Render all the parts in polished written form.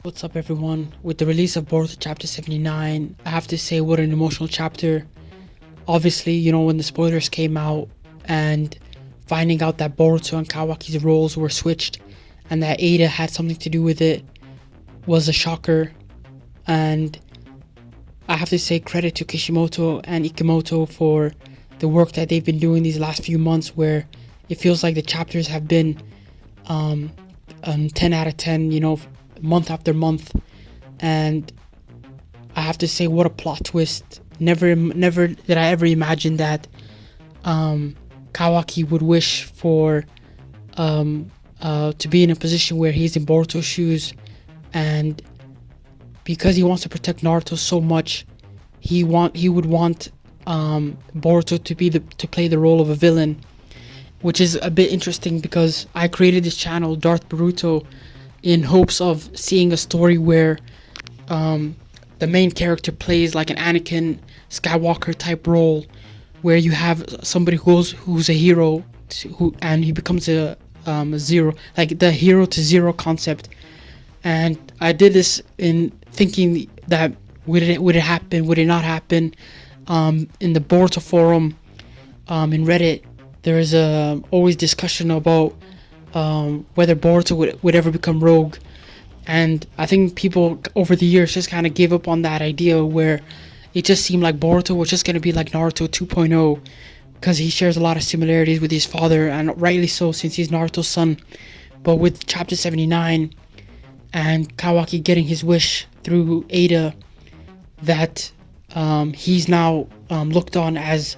What's up, everyone? With the release of Boruto Chapter 79, I have to say what an emotional chapter. Obviously, when the spoilers came out and finding out that Boruto and Kawaki's roles were switched and that Ada had something to do with it was a shocker. And I have to say credit to Kishimoto and Ikemoto for the work that they've been doing these last few months, where it feels like the chapters have been 10 out of 10, month after month. And I have to say, what a plot twist. Never did I ever imagine that Kawaki would wish for to be in a position where he's in Boruto's shoes, and because he wants to protect Naruto so much, he would want Boruto to play the role of a villain, which is a bit interesting because I created this channel, Darth Boruto, in hopes of seeing a story where the main character plays like an Anakin Skywalker type role, where you have somebody who's a hero and he becomes a zero, like the hero to zero concept. And I did this in thinking that would it happen, would it not happen. In the Boruto forum, in Reddit, there is always discussion about whether Boruto would ever become rogue. And I think people over the years just kind of gave up on that idea, where it just seemed like Boruto was just going to be like Naruto 2.0, because he shares a lot of similarities with his father, and rightly so, since he's Naruto's son. But with Chapter 79 and Kawaki getting his wish through Ada, that he's now looked on as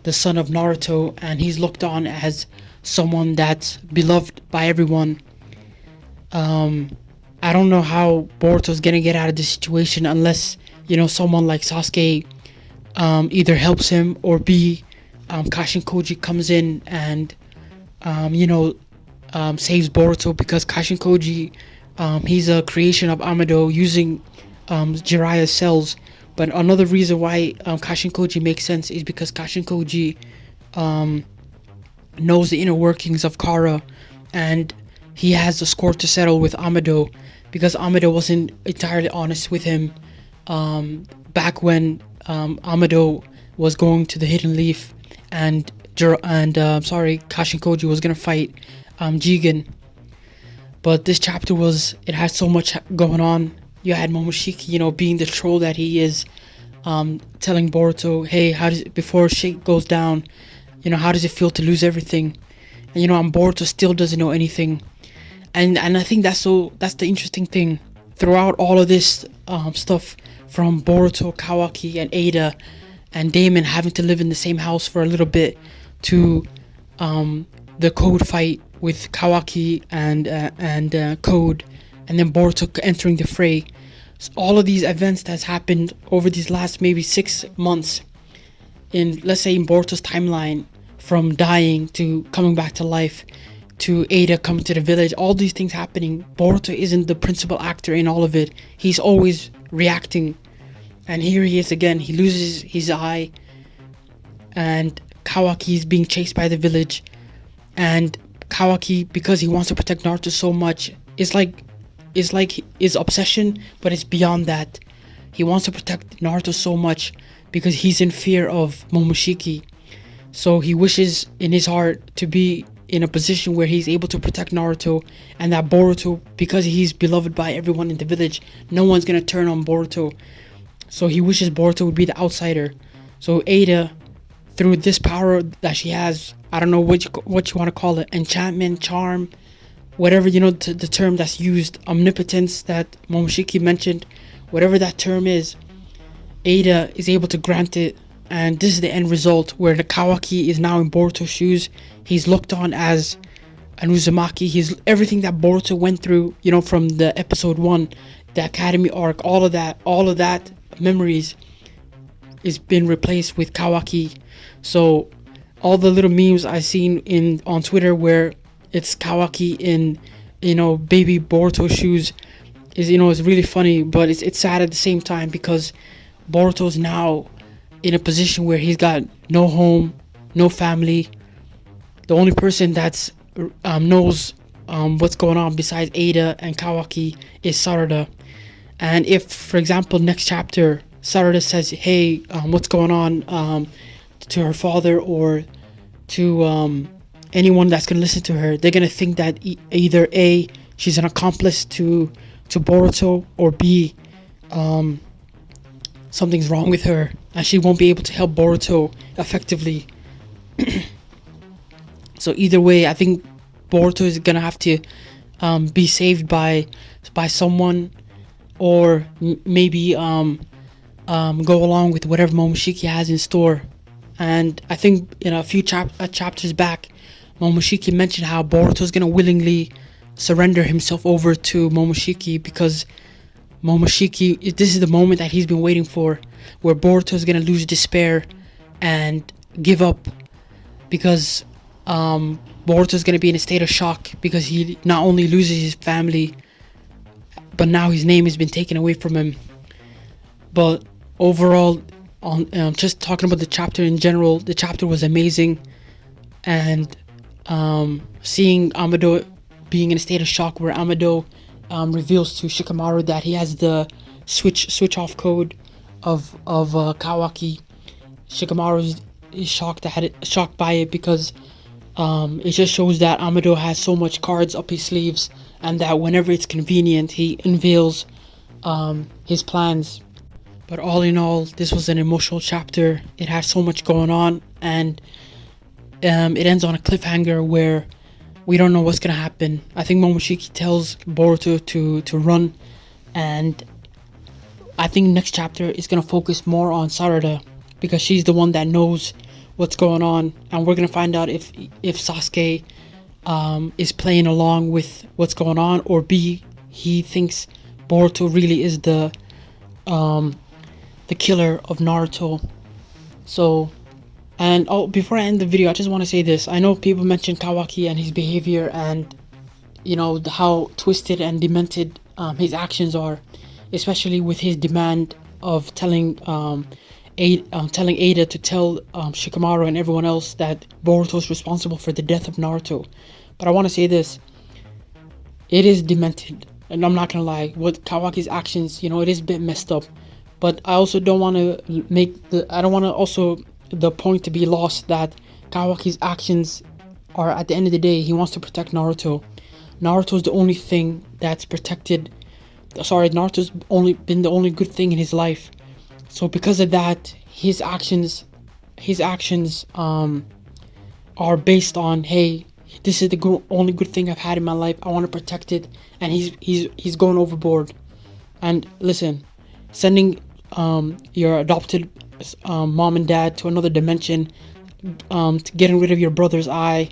the son of Naruto, and he's looked on as someone that's beloved by everyone. I don't know how Boruto's gonna get out of this situation unless someone like Sasuke either helps him, or B, Kashin Koji comes in and saves Boruto, because Kashin Koji, he's a creation of Amado using Jiraiya's cells. But another reason why Kashin Koji makes sense is because Kashin Koji knows the inner workings of Kara, and he has a score to settle with Amado, because Amado wasn't entirely honest with him back when Amado was going to the Hidden Leaf, and Kashin Koji was gonna fight Jigen. But this chapter it had so much going on. You had Momoshiki, being the troll that he is, telling Boruto, hey, before shit goes down, how does it feel to lose everything? And Boruto still doesn't know anything. And I think that's the interesting thing throughout all of this stuff, from Boruto, Kawaki, and Ada, and Damon having to live in the same house for a little bit, to the Code fight with Kawaki and Code, and then Boruto entering the fray. So all of these events that's happened over these last maybe 6 months, let's say in Boruto's timeline, from dying to coming back to life, to Ada coming to the village, all these things happening, Boruto isn't the principal actor in all of it. He's always reacting. And here he is again. He loses his eye, and Kawaki is being chased by the village. And Kawaki, because he wants to protect Naruto so much, is like his obsession, but it's beyond that. He wants to protect Naruto so much because he's in fear of Momoshiki. So he wishes in his heart to be in a position where he's able to protect Naruto, and that Boruto, because he's beloved by everyone in the village, no one's gonna turn on Boruto. So he wishes Boruto would be the outsider. So Ada, through this power that she has, I don't know what you want to call it, enchantment, charm, whatever, the term that's used, omnipotence that Momoshiki mentioned, whatever that term is, Ada is able to grant it. And this is the end result, where the Kawaki is now in Boruto's shoes. He's looked on as an Uzumaki. He's everything that Boruto went through, from the episode 1, the Academy arc, all of that memories is been replaced with Kawaki. So all the little memes I've seen on Twitter where it's Kawaki in baby Boruto shoes is really funny, but it's sad at the same time, because Boruto's now in a position where he's got no home, no family. The only person that's knows what's going on besides Ada and Kawaki is Sarada. And if, for example, next chapter Sarada says, "Hey, what's going on?" To her father or to anyone that's gonna listen to her, they're gonna think that either A, she's an accomplice to Boruto, or B, something's wrong with her and she won't be able to help Boruto effectively. So either way, I think Boruto is gonna have to be saved by someone, or maybe go along with whatever Momoshiki has in store. And I think in a few chapters back, Momoshiki mentioned how Boruto is gonna willingly surrender himself over to Momoshiki, because Momoshiki, this is the moment that he's been waiting for, where Boruto is gonna lose despair and give up, because Boruto is gonna be in a state of shock because he not only loses his family, but now his name has been taken away from him. But overall, on just talking about the chapter in general, the chapter was amazing, and seeing Amado being in a state of shock, where Amado reveals to Shikamaru that he has the switch off code of Kawaki. Shikamaru is shocked by it, because it just shows that Amado has so much cards up his sleeves, and that whenever it's convenient, he unveils his plans. But all in all, this was an emotional chapter. It had so much going on, and it ends on a cliffhanger where we don't know what's gonna happen. I think Momoshiki tells Boruto to run, and I think next chapter is gonna focus more on Sarada, because she's the one that knows what's going on, and we're gonna find out if Sasuke is playing along with what's going on, or B, he thinks Boruto really is the killer of Naruto. So, and before I end the video, I just want to say this. I know people mentioned Kawaki and his behavior, and how twisted and demented his actions are, especially with his demand of telling Ada to tell Shikamaru and everyone else that Boruto is responsible for the death of Naruto. But I want to say this: it is demented, and I'm not gonna lie. What Kawaki's actions, it is a bit messed up. But I also don't want to I don't want to also the point to be lost that Kawaki's actions are, at the end of the day, he wants to protect Naruto. Naruto's the only thing that's protected. Naruto's been the only good thing in his life. So because of that, his actions are based on, hey, this is the only good thing I've had in my life. I want to protect it, and he's going overboard. And listen, sending your adopted mom and dad to another dimension, getting rid of your brother's eye,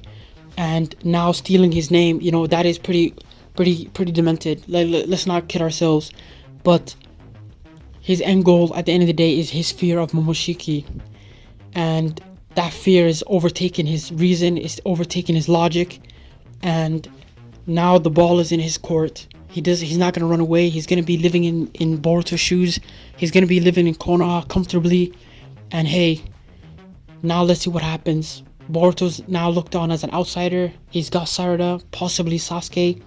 and now stealing his name, that is pretty demented. Let's not kid ourselves. But his end goal at the end of the day is his fear of Momoshiki, and that fear is overtaking his reason, is overtaking his logic, and now the ball is in his court. He's not gonna run away. He's gonna be living in Boruto's shoes. He's gonna be living in Konoha comfortably. And hey, now let's see what happens. Boruto's now looked on as an outsider. He's got Sarada, possibly Sasuke.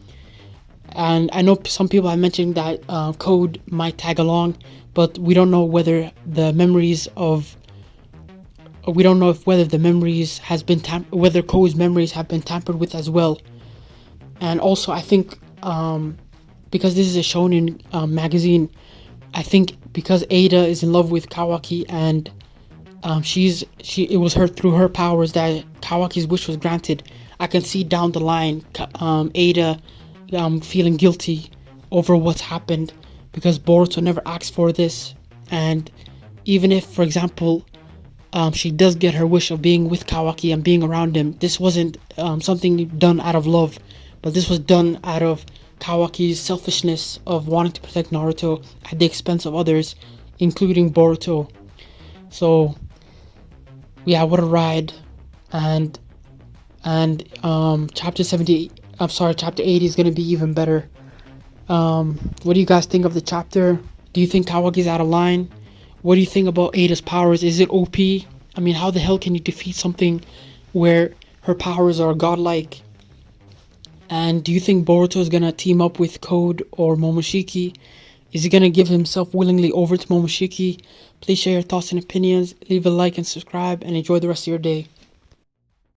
And I know some people have mentioned that Code might tag along, but we don't know whether the memories of whether Code's memories have been tampered with as well. And also, I think because this is a shonen magazine, I think because Ada is in love with Kawaki, and it was through her powers that Kawaki's wish was granted. I can see down the line Ada feeling guilty over what's happened, because Boruto never asked for this. And even if, for example, she does get her wish of being with Kawaki and being around him, this wasn't something done out of love, but this was done out of Kawaki's selfishness of wanting to protect Naruto at the expense of others, including Boruto. So yeah, what a ride. And chapter 80 is going to be even better. What do you guys think of the chapter? Do you think Kawaki's out of line? What do you think about Ada's powers? Is it OP? I mean, how the hell can you defeat something where her powers are godlike? And do you think Boruto is gonna team up with Code or Momoshiki? Is he gonna give himself willingly over to Momoshiki? Please share your thoughts and opinions, leave a like and subscribe, and enjoy the rest of your day.